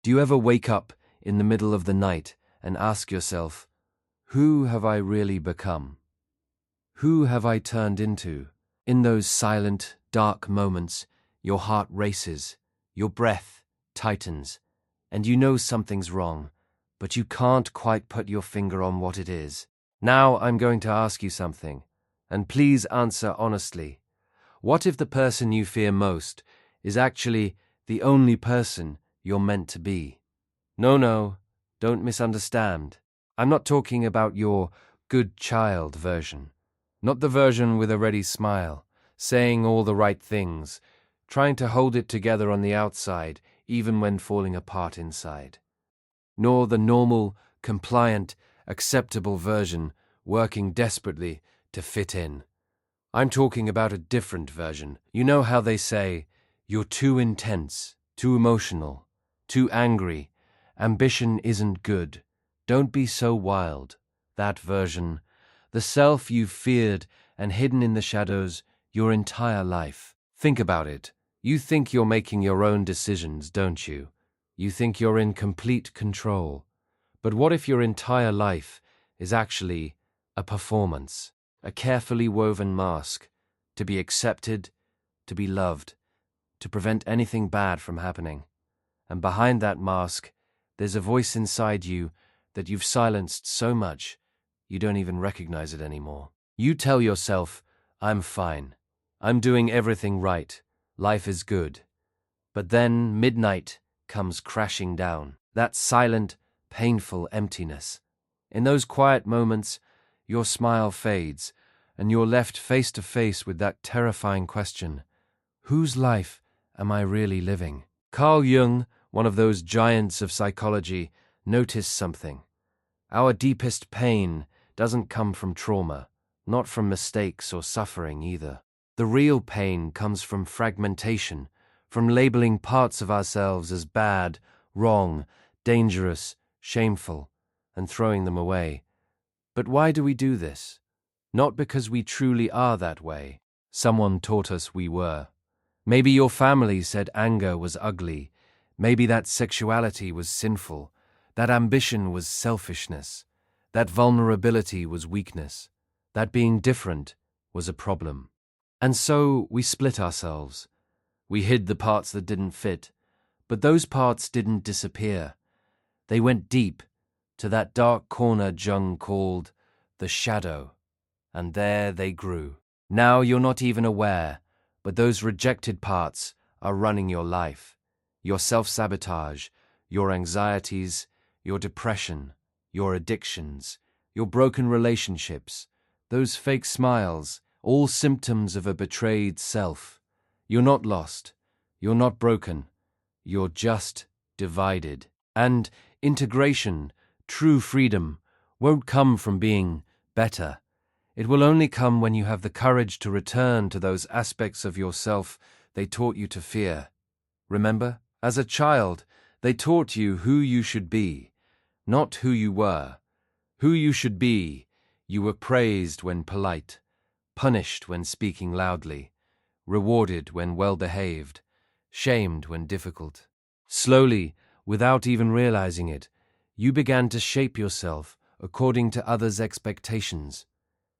Do you ever wake up in the middle of the night and ask yourself, who have I really become? Who have I turned into? In those silent, dark moments, your heart races, your breath tightens, and you know something's wrong, but you can't quite put your finger on what it is. Now I'm going to ask you something, and please answer honestly. What if the person you fear most is actually the only person you're meant to be? No, don't misunderstand. I'm not talking about your good child version. Not the version with a ready smile, saying all the right things, trying to hold it together on the outside, even when falling apart inside. Nor the normal, compliant, acceptable version, working desperately to fit in. I'm talking about a different version. You know how they say, you're too intense, too emotional, too angry. Ambition isn't good. Don't be so wild. That version. The self you've feared and hidden in the shadows your entire life. Think about it. You think you're making your own decisions, don't you? You think you're in complete control. But what if your entire life is actually a performance, a carefully woven mask, to be accepted, to be loved, to prevent anything bad from happening? And behind that mask, there's a voice inside you that you've silenced so much, you don't even recognize it anymore. You tell yourself, I'm fine. I'm doing everything right. Life is good. But then midnight comes crashing down. That silent, painful emptiness. In those quiet moments, your smile fades, and you're left face to face with that terrifying question, whose life am I really living? Carl Jung, one of those giants of psychology, noticed something. Our deepest pain doesn't come from trauma, not from mistakes or suffering either. The real pain comes from fragmentation, from labeling parts of ourselves as bad, wrong, dangerous, shameful, and throwing them away. But why do we do this? Not because we truly are that way. Someone taught us we were. Maybe your family said anger was ugly. Maybe that sexuality was sinful. That ambition was selfishness. That vulnerability was weakness. That being different was a problem. And so we split ourselves. We hid the parts that didn't fit. But those parts didn't disappear. They went deep, to that dark corner Jung called the shadow. And there they grew. Now you're not even aware, but those rejected parts are running your life. Your self-sabotage, your anxieties, your depression, your addictions, your broken relationships, those fake smiles, all symptoms of a betrayed self. You're not lost. You're not broken. You're just divided. And integration, true freedom, won't come from being better. It will only come when you have the courage to return to those aspects of yourself they taught you to fear. Remember? As a child, they taught you who you should be, not who you were. Who you should be, you were praised when polite, punished when speaking loudly, rewarded when well-behaved, shamed when difficult. Slowly, without even realizing it, you began to shape yourself according to others' expectations.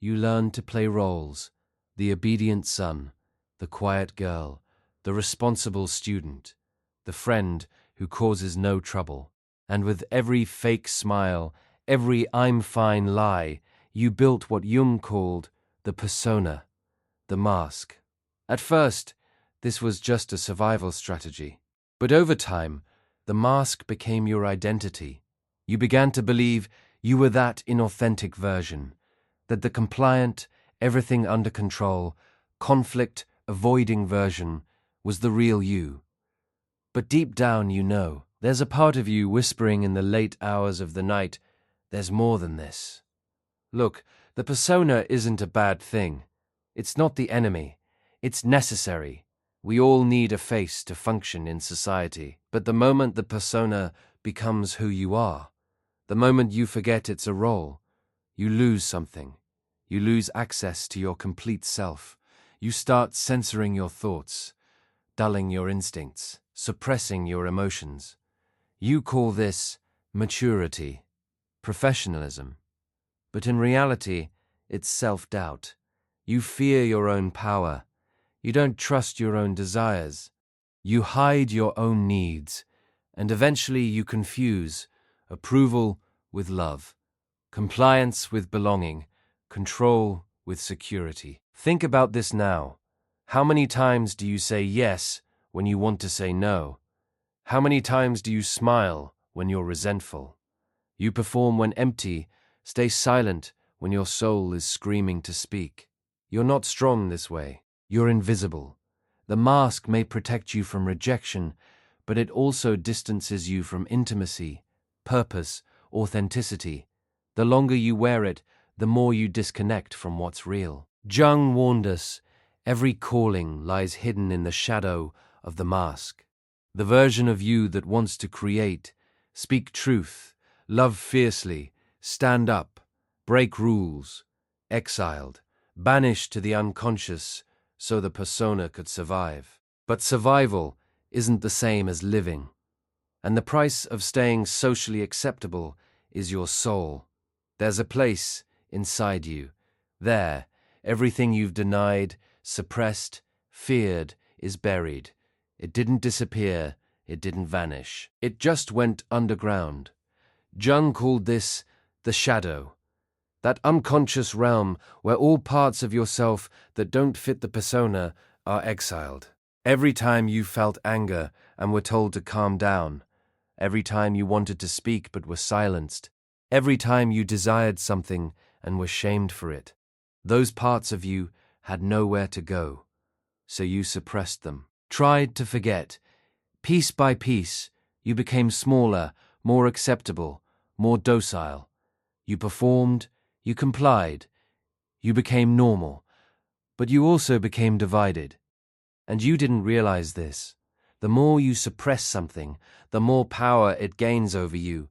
You learned to play roles, the obedient son, the quiet girl, the responsible student, the friend who causes no trouble. And with every fake smile, every I'm fine lie, you built what Jung called the persona, the mask. At first, this was just a survival strategy. But over time, the mask became your identity. You began to believe you were that inauthentic version, that the compliant, everything under control, conflict-avoiding version was the real you. But deep down you know, there's a part of you whispering in the late hours of the night, there's more than this. Look, the persona isn't a bad thing. It's not the enemy. It's necessary. We all need a face to function in society. But the moment the persona becomes who you are, the moment you forget it's a role, you lose something. You lose access to your complete self. You start censoring your thoughts, dulling your instincts, suppressing your emotions. You call this maturity, professionalism. But in reality, it's self-doubt. You fear your own power. You don't trust your own desires. You hide your own needs, and eventually you confuse approval with love, compliance with belonging, control with security. Think about this now. How many times do you say yes when you want to say no? How many times do you smile when you're resentful? You perform when empty, stay silent when your soul is screaming to speak. You're not strong this way. You're invisible. The mask may protect you from rejection, but it also distances you from intimacy, purpose, authenticity. The longer you wear it, the more you disconnect from what's real. Jung warned us, every calling lies hidden in the shadow of the mask. The version of you that wants to create, speak truth, love fiercely, stand up, break rules, exiled, banished to the unconscious so the persona could survive. But survival isn't the same as living, and the price of staying socially acceptable is your soul. There's a place inside you. There, everything you've denied, suppressed, feared is buried. It didn't disappear, it didn't vanish. It just went underground. Jung called this the shadow, that unconscious realm where all parts of yourself that don't fit the persona are exiled. Every time you felt anger and were told to calm down, every time you wanted to speak but were silenced, every time you desired something and were shamed for it, those parts of you had nowhere to go, so you suppressed them, tried to forget. Piece by piece, you became smaller, more acceptable, more docile. You performed, you complied, you became normal, but you also became divided. And you didn't realize this. The more you suppress something, the more power it gains over you.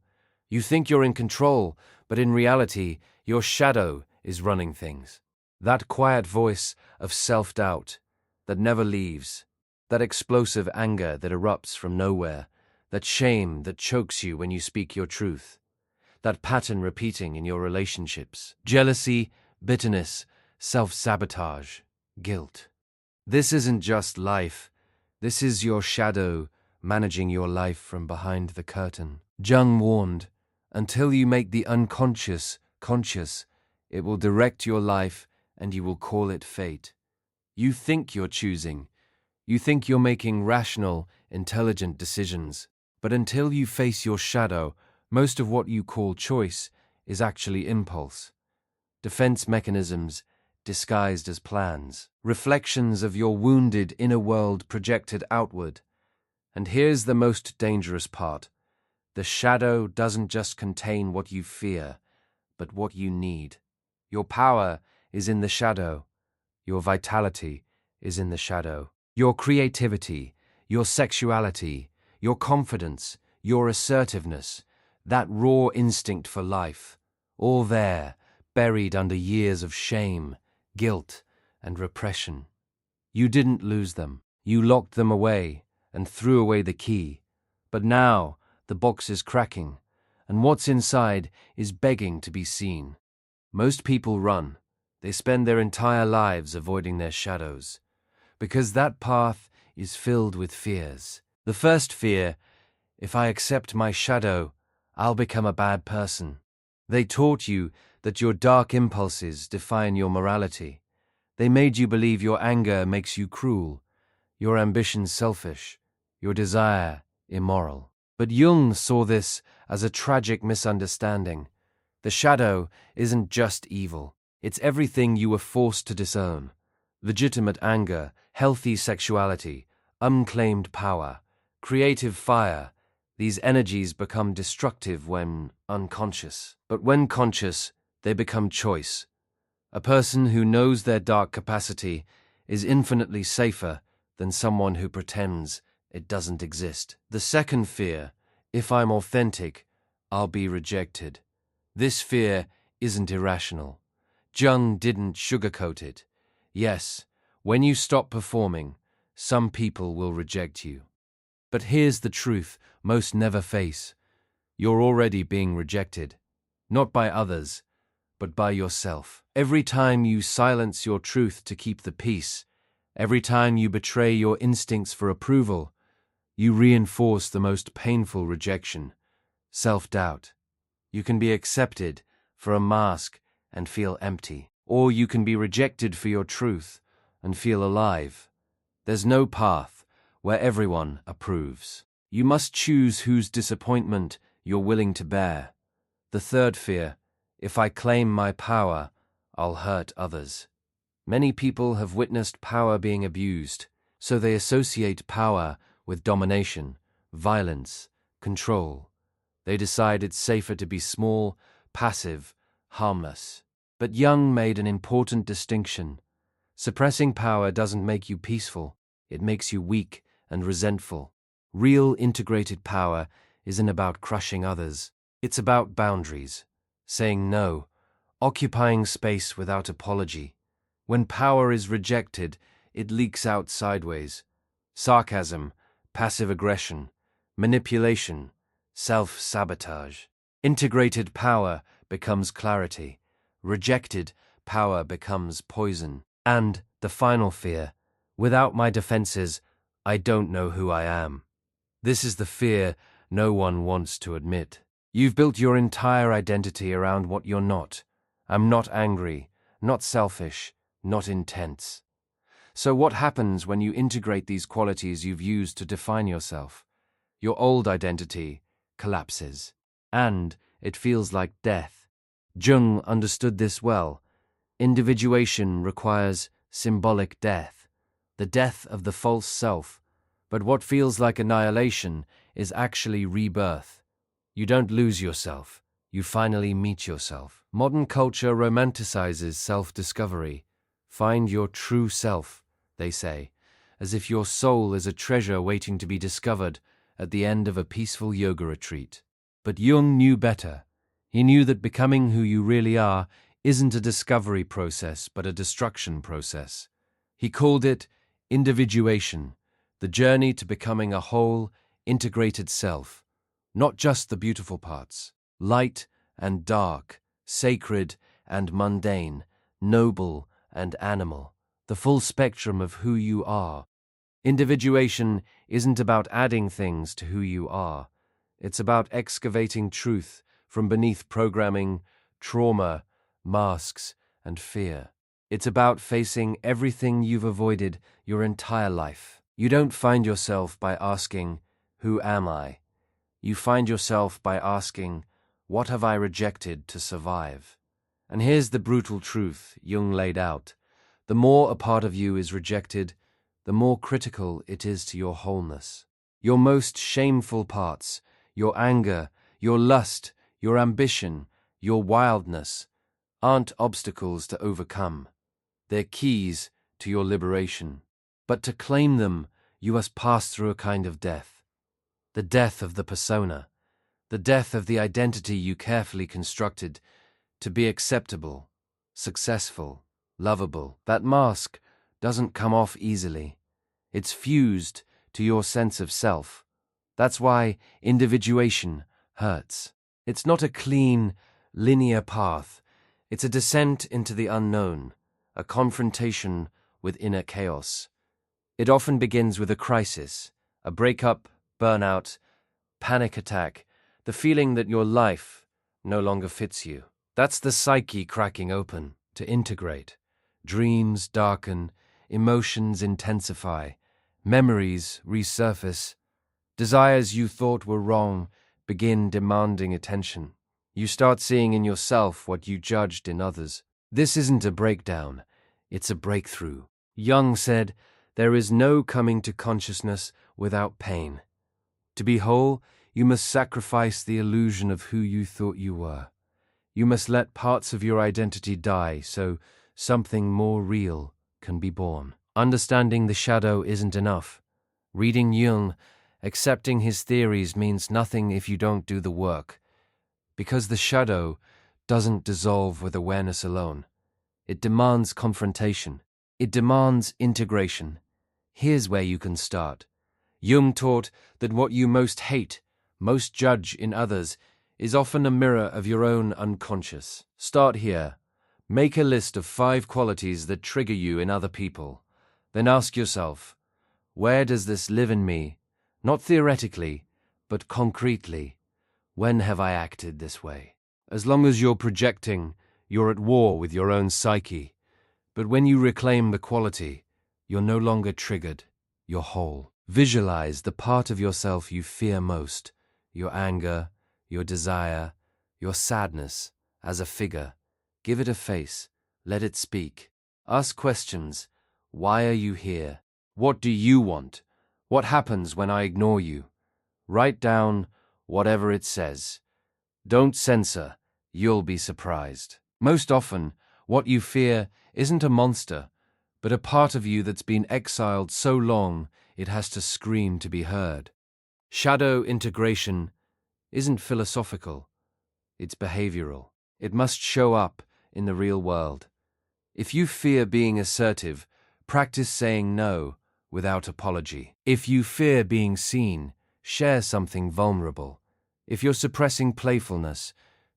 You think you're in control, but in reality, your shadow is running things. That quiet voice of self-doubt that never leaves, that explosive anger that erupts from nowhere, that shame that chokes you when you speak your truth, that pattern repeating in your relationships, jealousy, bitterness, self-sabotage, guilt. This isn't just life. This is your shadow managing your life from behind the curtain. Jung warned, until you make the unconscious conscious, it will direct your life and you will call it fate. You think you're choosing. You think you're making rational, intelligent decisions. But until you face your shadow, most of what you call choice is actually impulse. Defense mechanisms disguised as plans, reflections of your wounded inner world projected outward. And here's the most dangerous part. The shadow doesn't just contain what you fear, but what you need. Your power is in the shadow. Your vitality is in the shadow. Your creativity, your sexuality, your confidence, your assertiveness, that raw instinct for life, all there, buried under years of shame, guilt, and repression. You didn't lose them. You locked them away and threw away the key. But now the box is cracking, and what's inside is begging to be seen. Most people run. They spend their entire lives avoiding their shadows, because that path is filled with fears. The first fear, if I accept my shadow, I'll become a bad person. They taught you that your dark impulses define your morality. They made you believe your anger makes you cruel, your ambition selfish, your desire immoral. But Jung saw this as a tragic misunderstanding. The shadow isn't just evil. It's everything you were forced to disown. Legitimate anger, healthy sexuality, unclaimed power, creative fire. These energies become destructive when unconscious. But when conscious, they become choice. A person who knows their dark capacity is infinitely safer than someone who pretends it doesn't exist. The second fear, if I'm authentic, I'll be rejected. This fear isn't irrational. Jung didn't sugarcoat it. Yes, when you stop performing, some people will reject you. But here's the truth most never face. You're already being rejected, not by others, but by yourself. Every time you silence your truth to keep the peace, every time you betray your instincts for approval, you reinforce the most painful rejection, self-doubt. You can be accepted for a mask and feel empty, or you can be rejected for your truth and feel alive. There's no path where everyone approves. You must choose whose disappointment you're willing to bear. The third fear: if I claim my power, I'll hurt others. Many people have witnessed power being abused, so they associate power with domination, violence, control. They decide it's safer to be small, passive, harmless. But Jung made an important distinction. Suppressing power doesn't make you peaceful, it makes you weak and resentful. Real integrated power isn't about crushing others. It's about boundaries, saying no, occupying space without apology. When power is rejected, it leaks out sideways. Sarcasm, passive aggression, manipulation, self-sabotage. Integrated power becomes clarity. Rejected power becomes poison. And the final fear: without my defenses, I don't know who I am. This is the fear no one wants to admit. You've built your entire identity around what you're not. I'm not angry, not selfish, not intense. So what happens when you integrate these qualities you've used to define yourself? Your old identity collapses, and it feels like death. Jung understood this well. Individuation requires symbolic death, the death of the false self. But what feels like annihilation is actually rebirth. You don't lose yourself, you finally meet yourself. Modern culture romanticizes self-discovery. Find your true self, they say, as if your soul is a treasure waiting to be discovered at the end of a peaceful yoga retreat. But Jung knew better. He knew that becoming who you really are isn't a discovery process, but a destruction process. He called it individuation, the journey to becoming a whole, integrated self, not just the beautiful parts. Light and dark, sacred and mundane, noble and animal, the full spectrum of who you are. Individuation isn't about adding things to who you are. It's about excavating truth from beneath programming, trauma, masks, and fear. It's about facing everything you've avoided your entire life. You don't find yourself by asking, "Who am I?" You find yourself by asking, "What have I rejected to survive?" And here's the brutal truth Jung laid out. The more a part of you is rejected, the more critical it is to your wholeness. Your most shameful parts, your anger, your lust, your ambition, your wildness, aren't obstacles to overcome. They're keys to your liberation. But to claim them, you must pass through a kind of death. The death of the persona, the death of the identity you carefully constructed to be acceptable, successful, lovable. That mask doesn't come off easily. It's fused to your sense of self. That's why individuation hurts. It's not a clean, linear path. It's a descent into the unknown, a confrontation with inner chaos. It often begins with a crisis, a breakup, burnout, panic attack, the feeling that your life no longer fits you. That's the psyche cracking open to integrate. Dreams darken, emotions intensify, memories resurface. Desires you thought were wrong begin demanding attention. You start seeing in yourself what you judged in others. This isn't a breakdown, it's a breakthrough. Jung said, "There is no coming to consciousness without pain. To be whole, you must sacrifice the illusion of who you thought you were. You must let parts of your identity die so something more real can be born." Understanding the shadow isn't enough. Reading Jung, accepting his theories means nothing if you don't do the work. Because the shadow doesn't dissolve with awareness alone. It demands confrontation. It demands integration. Here's where you can start. Jung taught that what you most hate, most judge in others, is often a mirror of your own unconscious. Start here. Make a list of 5 qualities that trigger you in other people. Then ask yourself, where does this live in me? Not theoretically, but concretely. When have I acted this way? As long as you're projecting, you're at war with your own psyche. But when you reclaim the quality, you're no longer triggered, you're whole. Visualize the part of yourself you fear most, your anger, your desire, your sadness, as a figure. Give it a face, let it speak. Ask questions. Why are you here? What do you want? What happens when I ignore you? Write down whatever it says. Don't censor, you'll be surprised. Most often, what you fear isn't a monster, but a part of you that's been exiled so long it has to scream to be heard. Shadow integration isn't philosophical, it's behavioral. It must show up in the real world. If you fear being assertive, practice saying no without apology. If you fear being seen, share something vulnerable. If you're suppressing playfulness,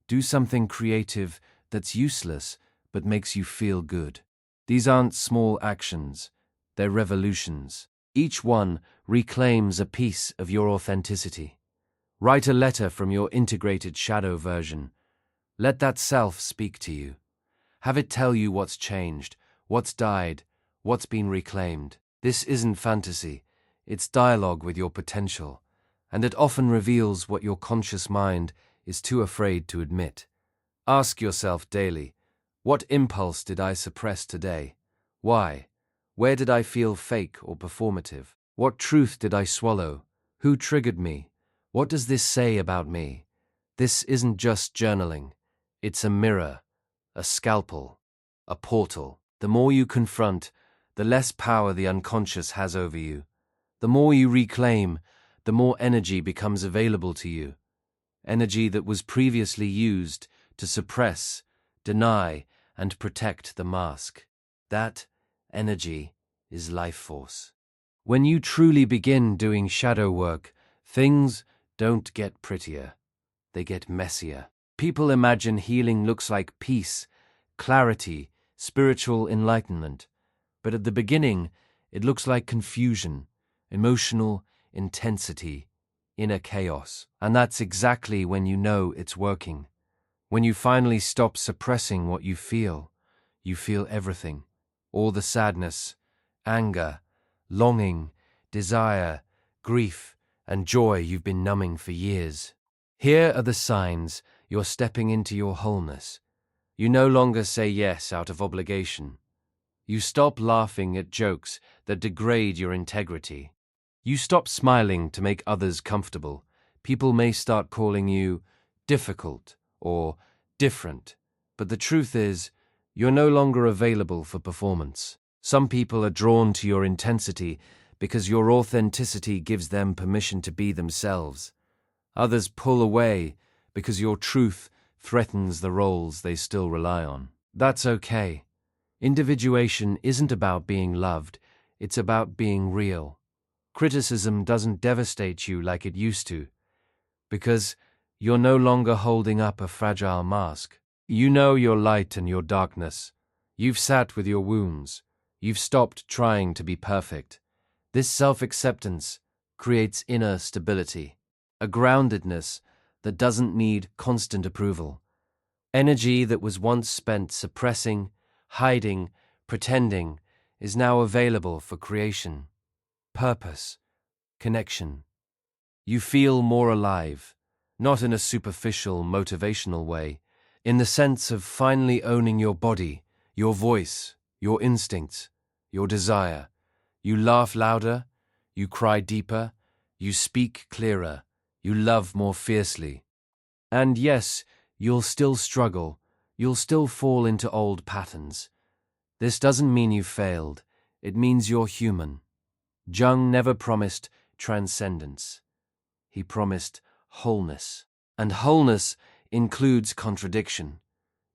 do something creative that's useless but makes you feel good. These aren't small actions, they're revolutions. Each one reclaims a piece of your authenticity. Write a letter from your integrated shadow version. Let that self speak to you. Have it tell you what's changed, what's died, what's been reclaimed. This isn't fantasy, it's dialogue with your potential, and it often reveals what your conscious mind is too afraid to admit. Ask yourself daily, what impulse did I suppress today? Why? Where did I feel fake or performative? What truth did I swallow? Who triggered me? What does this say about me? This isn't just journaling. It's a mirror, a scalpel, a portal. The more you confront, the less power the unconscious has over you. The more you reclaim, the more energy becomes available to you. Energy that was previously used to suppress, deny, and protect the mask. That energy is life force. When you truly begin doing shadow work, things don't get prettier. They get messier. People imagine healing looks like peace, clarity, spiritual enlightenment. But at the beginning, it looks like confusion, emotional intensity, inner chaos. And that's exactly when you know it's working. When you finally stop suppressing what you feel everything. All the sadness, anger, longing, desire, grief, and joy you've been numbing for years. Here are the signs you're stepping into your wholeness. You no longer say yes out of obligation. You stop laughing at jokes that degrade your integrity. You stop smiling to make others comfortable. People may start calling you difficult or different, but the truth is, you're no longer available for performance. Some people are drawn to your intensity because your authenticity gives them permission to be themselves. Others pull away because your truth threatens the roles they still rely on. That's okay. Individuation isn't about being loved, it's about being real. Criticism doesn't devastate you like it used to, because you're no longer holding up a fragile mask. You know your light and your darkness. You've sat with your wounds. You've stopped trying to be perfect. This self-acceptance creates inner stability, a groundedness that doesn't need constant approval. Energy that was once spent suppressing, hiding, pretending, is now available for creation, purpose, connection. You feel more alive, not in a superficial, motivational way, in the sense of finally owning your body, your voice, your instincts, your desire. You laugh louder, you cry deeper, you speak clearer, you love more fiercely. And yes, you'll still struggle, you'll still fall into old patterns. This doesn't mean you failed, it means you're human. Jung never promised transcendence. He promised wholeness. And wholeness includes contradiction.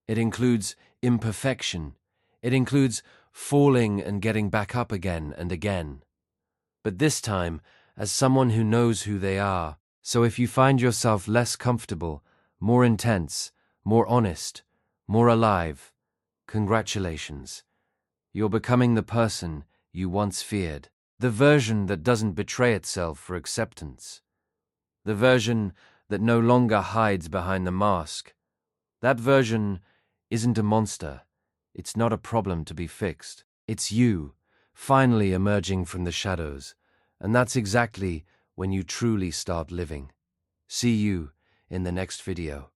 It includes imperfection. It includes falling and getting back up again and again. But this time, as someone who knows who they are. So if you find yourself less comfortable, more intense, more honest, more alive, congratulations. You're becoming the person you once feared. The version that doesn't betray itself for acceptance. The version that no longer hides behind the mask. That version isn't a monster. It's not a problem to be fixed. It's you, finally emerging from the shadows. And that's exactly when you truly start living. See you in the next video.